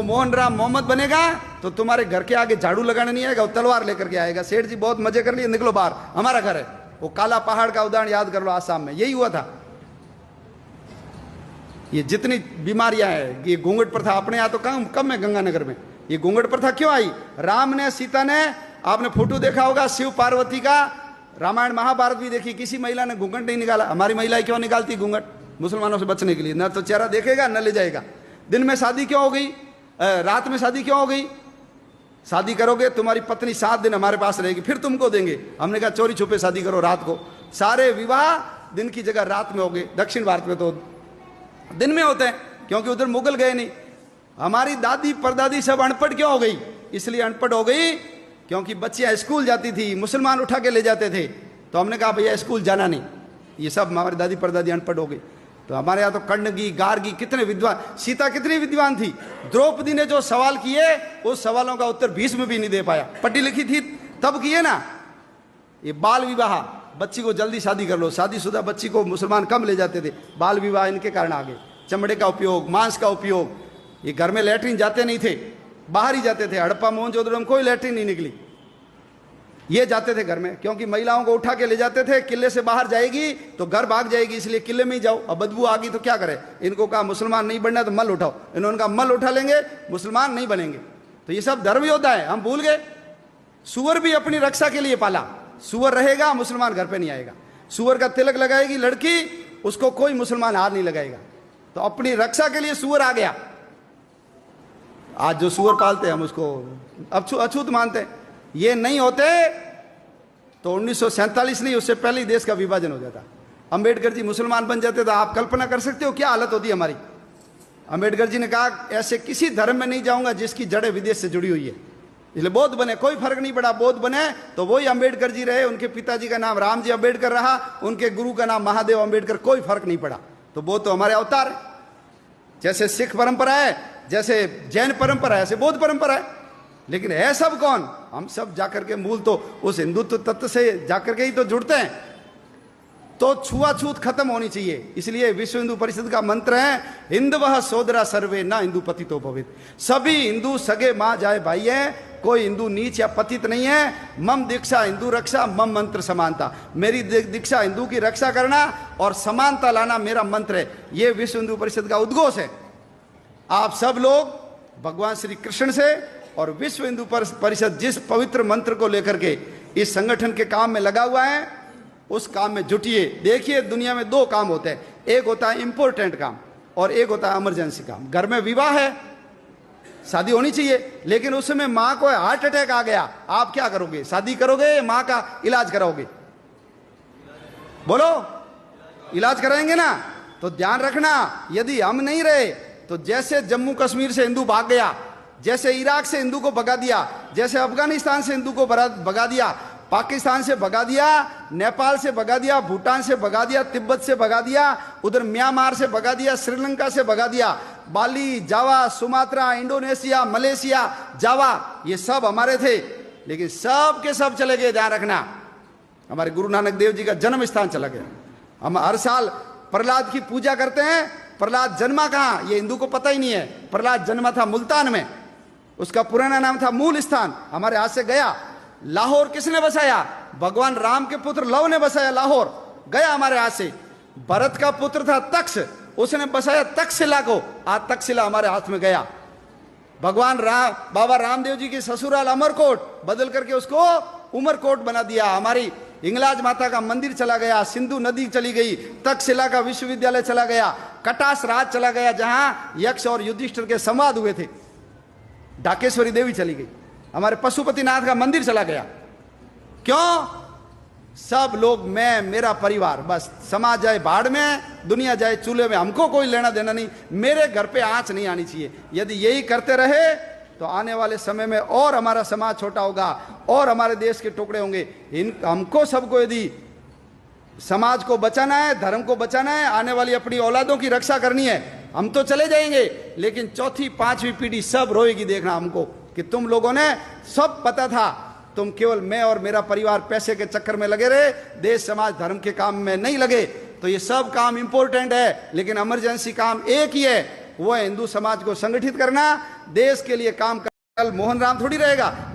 मोहन राम मोहम्मद बनेगा तो तुम्हारे घर के आगे झाड़ू लगाने नहीं आएगा, वो तलवार लेकर के आएगा। सेठ जी बहुत मजे कर लिए, निकलो बाहर, हमारा घर है। वो काला पहाड़ का उदाहरण याद कर लो, आसाम में यही हुआ था। ये जितनी बीमारियां हैं, ये घूंघट प्रथा अपने यहाँ तो कम है, गंगानगर में ये घूंघट प्रथा क्यों आई? राम ने, सीता ने, आपने फोटो देखा होगा शिव पार्वती का, रामायण महाभारत भी देखी, किसी महिला ने घूंघट नहीं निकाला। हमारी महिलाएं क्यों निकालती घूंघट? मुसलमानों से बचने के लिए, न तो चेहरा देखेगा न ले जाएगा। दिन में शादी क्यों हो गई, रात में शादी क्यों हो गई? शादी करोगे तुम्हारी पत्नी 7 दिन हमारे पास रहेगी, फिर तुमको देंगे। हमने कहा चोरी छुपे शादी करो रात को। सारे विवाह दिन की जगह रात में हो गए। दक्षिण भारत में तो दिन में होते हैं, क्योंकि उधर मुगल गए नहीं। हमारी दादी परदादी सब अनपढ़ क्यों हो गई? इसलिए अनपढ़ हो गई क्योंकि बच्चियां स्कूल जाती थी, मुसलमान उठा के ले जाते थे, तो हमने कहा भैया स्कूल जाना नहीं। ये सब हमारी दादी परदादी अनपढ़ हो गई। तो हमारे यहाँ तो कर्णगी, गार्गी, कितने विद्वान, सीता कितनी विद्वान थी। द्रौपदी ने जो सवाल किए उस सवालों का उत्तर भीष्म भी नहीं दे पाया। पढ़ी लिखी थी तब किए ना। ये बाल विवाह, बच्ची को जल्दी शादी कर लो, शादीशुदा बच्ची को मुसलमान कम ले जाते थे। बाल विवाह इनके कारण आ गए। चमड़े का उपयोग, मांस का उपयोग, ये घर में लैट्रिन जाते नहीं थे, बाहर ही जाते थे। हड़प्पा मोहनजोदड़ो में कोई लैट्रिन नहीं निकली, ये जाते थे घर में, क्योंकि महिलाओं को उठा के ले जाते थे। किले से बाहर जाएगी तो घर भाग जाएगी, इसलिए किले में ही जाओ। अब बदबू आ गई तो क्या करे? इनको कहा मुसलमान नहीं बनना तो मल उठाओ। इन्होंने कहा मल उठा लेंगे, मुसलमान नहीं बनेंगे। तो ये सब धर्म योद्धा है, हम भूल गए। सुअर भी अपनी रक्षा के लिए पाला। सुअर रहेगा, मुसलमान घर पे नहीं आएगा। सुअर का तिलक लगाएगी लड़की, उसको कोई मुसलमान हार नहीं लगाएगा। तो अपनी रक्षा के लिए सुअर आ गया। आज जो सुअर पालते हैं हम उसको अछूत मानते हैं। ये नहीं होते तो 1947 नहीं, उससे पहले ही देश का विभाजन हो जाता। अंबेडकर जी मुसलमान बन जाते तो आप कल्पना कर सकते हो क्या हालत होती हमारी। अंबेडकर जी ने कहा ऐसे किसी धर्म में नहीं जाऊंगा जिसकी जड़ें विदेश से जुड़ी हुई है। इसलिए बौद्ध बने, कोई फर्क नहीं पड़ा। बौद्ध बने तो वही अंबेडकर जी रहे, उनके पिताजी का नाम रामजी अंबेडकर रहा, उनके गुरु का नाम महादेव अंबेडकर, कोई फर्क नहीं पड़ा। तो बौद्ध तो हमारे अवतार है। जैसे सिख परंपरा है, जैसे जैन परंपरा है, ऐसे बौद्ध परंपरा है। लेकिन है सब कौन? हम सब जाकर के मूल तो उस हिंदुत्व तत्व से जाकर के ही तो जुड़ते हैं। तो छुआछूत खत्म होनी चाहिए। इसलिए विश्व हिंदू परिषद का मंत्र है हिंदवः सोदरा सर्वे ना हिंदू पतितो भवेत्। सभी हिंदू सगे माँ जाए भाई है, कोई हिंदू नीच या पतित नहीं है। मम दीक्षा हिंदू रक्षा, मम मंत्र समानता। मेरी दीक्षा हिंदू की रक्षा करना और समानता लाना मेरा मंत्र है। ये विश्व हिंदू परिषद का उद्घोष है। आप सब लोग भगवान श्री कृष्ण से और विश्व हिंदू परिषद जिस पवित्र मंत्र को लेकर के इस संगठन के काम में लगा हुआ है, उस काम में जुटिए। देखिए दुनिया में 2 काम होते हैं, एक होता है इंपॉर्टेंट काम और एक होता है इमरजेंसी काम। घर में विवाह है, शादी होनी चाहिए, लेकिन उसमें मां को हार्ट अटैक आ गया, आप क्या करोगे? शादी करोगे, मां का इलाज कराओगे? बोलो, इलाज कराएंगे ना? तो ध्यान रखना, यदि हम नहीं रहे तो जैसे जम्मू कश्मीर से हिंदू भाग गया, जैसे इराक से हिंदू को भगा दिया, जैसे अफगानिस्तान से हिंदू को भगा दिया, पाकिस्तान से भगा दिया, नेपाल से भगा दिया, भूटान से भगा दिया, तिब्बत से भगा दिया, उधर म्यांमार से भगा दिया, श्रीलंका से भगा दिया, बाली, जावा, सुमात्रा, इंडोनेशिया, मलेशिया, जावा, ये सब हमारे थे, लेकिन सब के सब चले गए। ध्यान रखना, हमारे गुरु नानक देव जी का जन्म स्थान चला गया। हम हर साल प्रहलाद की पूजा करते हैं। प्रहलाद जन्मा कहाँ, ये हिंदू को पता ही नहीं है। प्रहलाद जन्मा था मुल्तान में, उसका पुराना नाम था मूल स्थान, हमारे हाथ से गया। लाहौर किसने बसाया? भगवान राम के पुत्र लव ने बसाया लाहौर, गया हमारे हाथ से। भरत का पुत्र था तक्ष, उसने बसाया तक्षशिला को, आज तक्षशिला हमारे हाथ में गया। भगवान राम, बाबा रामदेव जी की ससुराल अमरकोट बदल करके उसको उमरकोट बना दिया। हमारी हिंगलाज माता का मंदिर चला गया, सिंधु नदी चली गई, तक्षशिला का विश्वविद्यालय चला गया, कटास राज चला गया जहां यक्ष और युधिष्ठिर के संवाद हुए थे, ढाकेश्वरी देवी चली गई, हमारे पशुपतिनाथ का मंदिर चला गया। क्यों? सब लोग मैं, मेरा परिवार, बस। समाज जाए भाड़ में, दुनिया जाए चूल्हे में, हमको कोई लेना देना नहीं। मेरे घर पे आंच नहीं आनी चाहिए। यदि यही करते रहे तो आने वाले समय में और हमारा समाज छोटा होगा और हमारे देश के टुकड़े होंगे। हमको सबको यदि समाज को बचाना है, धर्म को बचाना है, आने वाली अपनी औलादों की रक्षा करनी है, हम तो चले जाएंगे, लेकिन चौथी पांचवी पीढ़ी सब रोएगी। देखना हमको कि तुम लोगों ने सब पता था, तुम केवल मैं और मेरा परिवार पैसे के चक्कर में लगे रहे, देश समाज धर्म के काम में नहीं लगे। तो ये सब काम इंपॉर्टेंट है, लेकिन इमरजेंसी काम एक ही है, वो है हिंदू समाज को संगठित करना, देश के लिए काम कर, कल मोहन राम थोड़ी रहेगा।